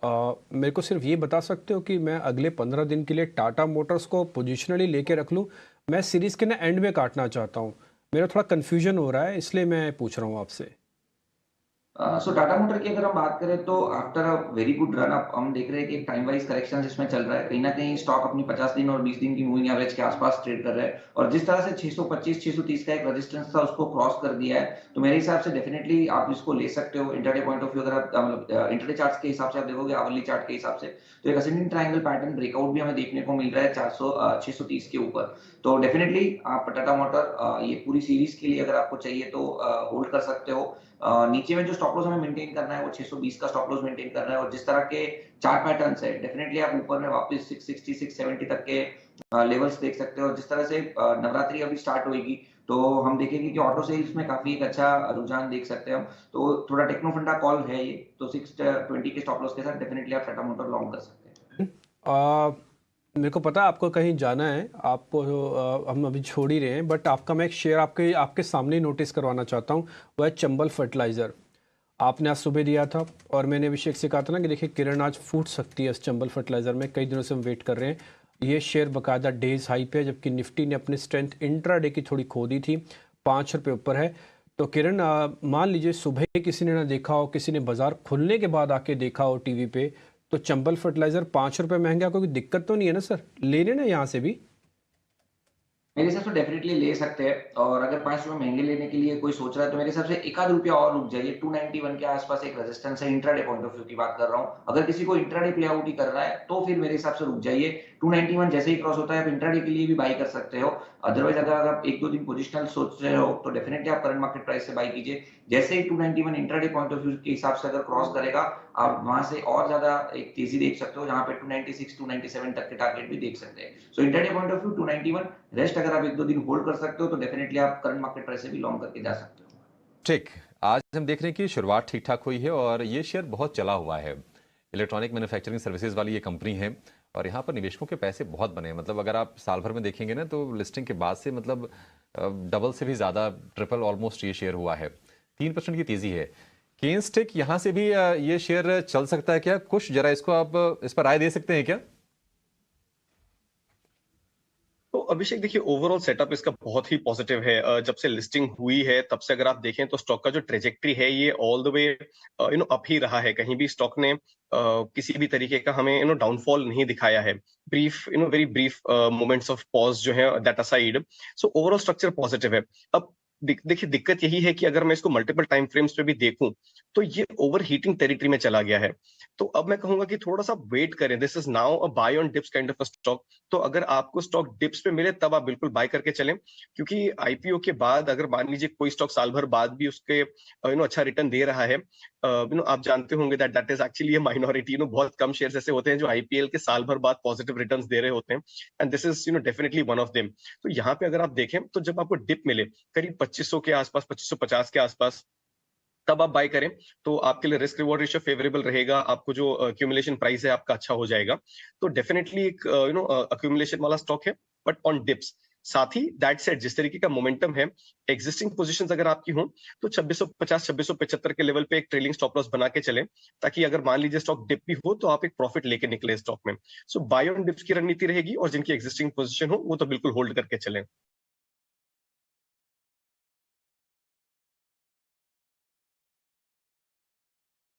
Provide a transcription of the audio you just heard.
मेरे को सिर्फ ये बता सकते हो कि मैं अगले 15 दिन के लिए टाटा मोटर्स को पोजिशनली लेके रख लूँ। मैं सीरीज़ के ना एंड में काटना चाहता हूँ। मेरा थोड़ा कन्फ्यूजन हो रहा है, इसलिए मैं पूछ रहा हूँ आपसे। सो टाटा मोटर की अगर हम बात करें तो after a very good run up हम देख रहे हैं कि एक टाइम वाइज करेक्शन इसमें चल रहा है। कहीं न कहीं स्टॉक अपनी 50 दिन और 20 दिन की मूविंग एवरेज के आस-पास ट्रेड कर रहा है और जिस तरह से 625 630 का एक रेजिस्टेंस था उसको क्रॉस कर दिया है। तो मेरे हिसाब से डेफिनिटली आप इसको ले सकते हो इंट्राडे पॉइंट ऑफ व्यू अगर आप मतलब इंट्राडे चार्ट्स के हिसाब से आप देखोगे आवरली चार्ट के हिसाब से तो एक असेंडिंग ट्रायंगल पैटर्न ब्रेकआउट भी हमें देखने को मिल रहा है 630 के ऊपर। तो डेफिनिटली आप टाटा मोटर ये पूरी सीरीज के लिए अगर आपको चाहिए तो होल्ड कर सकते हो। नीचे में जो स्टॉप लॉस हमें मेंटेन करना है वो 620 का स्टॉप लॉस मेंटेन करना है और जिस तरह के चार्ट पैटर्न्स है डेफिनिटली आप ऊपर में वापस 660 670 तक के लेवल्स देख सकते हो और जिस तरह से नवरात्रि अभी स्टार्ट होएगी तो हम देखेंगे कि ऑटो सेल्स में काफी एक अच्छा रुझान देख सकते हैं हम। तो थोड़ा टेक्नो फंडा कॉल है ये तो 620 के स्टॉप लॉस के साथ डेफिनिटली आप टाटा मोटर लॉन्ग कर सकते हैं। आ, मेरे को पता है आपको कहीं जाना है, आपको हम अभी छोड़ ही रहे हैं, बट आपका मैं एक शेयर आपके आपके सामने ही नोटिस करवाना चाहता हूँ। वो है चंबल फर्टिलाइज़र। आपने आज सुबह दिया था और मैंने अभिषेक से कहा था ना कि देखिए किरण आज फूट सकती है इस चंबल फर्टिलाइज़र में। कई दिनों से हम वेट कर रहे हैं। ये शेयर बकायदा डेज हाई पे है, जबकि निफ्टी ने अपनी स्ट्रेंथ इंट्राडे की थोड़ी खो दी थी। 5 रुपये ऊपर है। तो किरण, मान लीजिए सुबह किसी ने ना देखा हो, किसी ने बाजार खुलने के बाद आके देखा हो टीवी पे, तो चंबल फर्टिलाइज़र 5 रुपये महंगा, कोई दिक्कत तो नहीं है ना सर? ले लेना यहाँ से भी। मेरे हिसाब से डेफिनिटली ले सकते हैं और अगर ₹5 महँगे लेने के लिए कोई सोच रहा है तो मेरे हिसाब से एक आध रुपया और रुक जाइए। 291 के आस-पास एक रेजिस्टेंस है इंट्राडे पॉइंट ऑफ व्यू की बात कर रहा हूँ। अगर किसी को इंट्राडे प्ले आउट ही करना है तो फिर मेरे हिसाब से रुक जाइए। 291 जैसे ही क्रॉस होता है आप इंट्राडे के लिए भी बाय कर सकते हो। अदरवाइज़ अगर आप 1-2 दिन पोजिशनल सोच रहे हो तो डेफिनिटली आप करंट मार्केट प्राइस से बाय कीजिए। जैसे ही 291 इंट्राडे पॉइंट ऑफ व्यू के हिसाब से अगर क्रॉस करेगा, आप वहाँ से और ज़्यादा एक तेज़ी देख सकते हो जहाँ पे 296 297 तक के टारगेट भी देख सकते हैं। So intraday point of view 291 rest अगर आप 1-2 दिन होल्ड कर सकते हो तो डेफिनिटली आप करंट मार्केट प्राइस से भी लॉन्ग करके जा सकते हो। ठीक। आज हम देख रहे हैं कि शुरुआत ठीक-ठाक हुई है और ये शेयर बहुत चला हुआ है। इलेक्ट्रॉनिक मैन्युफैक्चरिंग सर्विसेज वाली ये कंपनी है और यहाँ पर निवेशकों के पैसे बहुत बने हैं। मतलब अगर आप साल भर में देखेंगे ना तो लिस्टिंग के बाद से मतलब डबल से भी ज़्यादा, ट्रिपल ऑलमोस्ट ये शेयर हुआ है। 3% की तेज़ी है। केन्स टेक यहाँ से भी ये शेयर चल सकता है क्या? कुछ ज़रा इसको आप इस पर राय दे सकते हैं क्या? तो अभिषेक देखिए ओवरऑल सेटअप इसका बहुत ही पॉजिटिव है। जब से लिस्टिंग हुई है तब से अगर आप देखें तो स्टॉक का जो ट्रेजेक्टरी है ये ऑल द वे अप ही रहा है। कहीं भी स्टॉक ने किसी भी तरीके का हमें डाउनफॉल नहीं दिखाया है। Brief very brief moments of pause जो है that aside, so overall structure positive है। अब देखिए दिक्कत यही है कि अगर मैं इसको मल्टीपल टाइम फ्रेम्स पे भी देखूं तो ये ओवर हीटिंग टेरिटरी में चला गया है। तो अब मैं कहूंगा कि थोड़ा सा वेट करें। This is now a buy on dips kind of a stock. तो अगर आपको स्टॉक डिप्स पे मिले तब आप बिल्कुल बाय करके चलें, क्योंकि आईपीओ के बाद अगर मान लीजिए कोई स्टॉक साल भर बाद भी उसके अच्छा रिटर्न दे रहा है, आप जानते होंगे that that is actually a minority. बहुत कम शेयर्स ऐसे होते हैं जो आईपीएल के साल भर बाद पॉजिटिव रिटर्न्स दे रहे होते हैं, and this is definitely one of them. तो यहाँ पे अगर आप देखें तो जब आपको डिप मिले करीब 2500 के आसपास, 2550 के आसपास, तब आप बाय करें तो आपके लिए रिस्क रिवॉर्ड रेशियो फेवरेबल रहेगा। आपको जो अक्यूमुलेशन प्राइस है आपका अच्छा हो जाएगा। तो डेफिनेटली एक अक्यूमुलेशन वाला स्टॉक है, बट ऑन डिप्स। साथ ही दैट सेड जिस तरीके का मोमेंटम है, एग्जिस्टिंग पोजीशंस अगर आपकी हो तो 2650 2675 के लेवल पे एक ट्रेलिंग स्टॉप लॉस बना के चलें, ताकि अगर मान लीजिए स्टॉक डिप भी हो तो आप एक प्रॉफिट लेके निकले स्टॉक में। सो बाय ऑन डिप्स की रणनीति रहेगी और जिनकी एग्जिस्टिंग पोजीशन हो वो तो बिल्कुल होल्ड करके चलें।